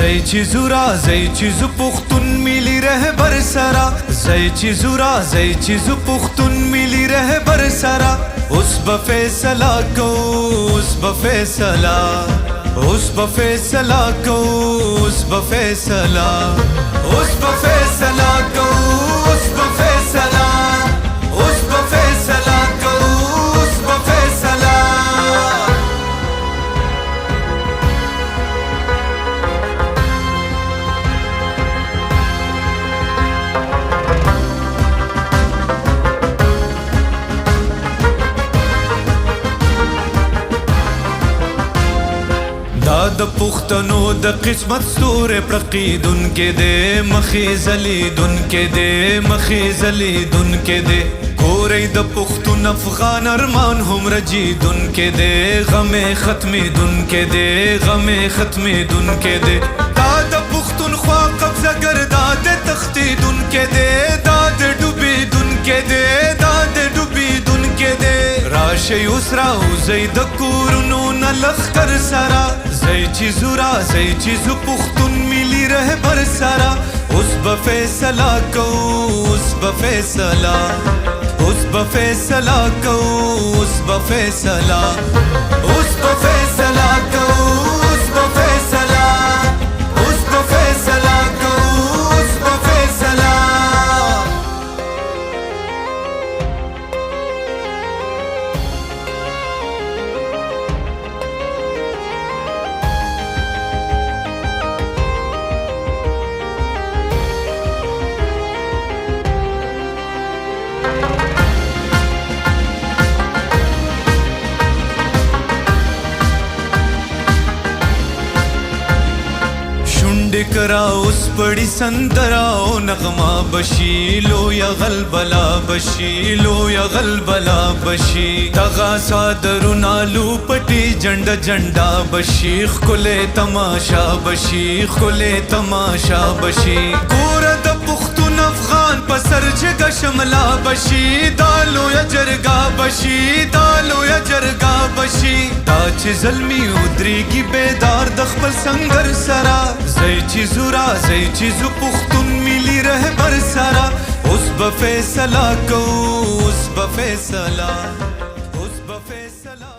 زي چې زورا زي چې ز پختون ملي رهبر سرا زي چې زورا زي چې ز پختون ملي رهبر سرا اوس به فیصله کو اوس به فیصله اوس به فیصله کو اوس به فیصله اوس به فیصله کو اوس به فیصله اوس به فیصله کو اوس به فیصله دا د پښتنو د قسمت ستوره پرقیدون کې دې مخې زلیدون کې دې مخې زلیدون کې دې کورې د پښتون افغان ارمان هم رجیدون کې دې غمې ختمېدون کې دې غمې ختمېدون کې دې دا د پښتون خوا قبضه ګردا د تختیدون کې دې دا د ډوبېدون کې دې دا د ډوبېدون کې دې راشي اوس راوځي د کورونو نه لښکر سره زي چې زورا زي چې ز پختون ملي رهبر سرا اوس به فیصله کو اوس به فیصله اوس به فیصله کو اوس به فیصله اوس به فیصله کو اوس به فیصله اوس به فیصله کو اوس به فیصله کرا اوس پڑی سندراو نغمہ بشی لو یا غلبلا بشی لو یا غلبلا بشی دغا صادرو نالو پٹی جنڈ جنڈا بشی خلے تماشا بشی خلے تماشا بشی گورد پختون افغان پسر جگہ شملا بشی دالو یا جرگا بشی دالو یا جرگا بشی دا چې ظلمی ودریگی بیدار دخپل سنگر سرا زي چې زورا زي چې ز پختون ملي رهبر سرا اوس به فیصله کو اوس به فیصله اوس به فیصله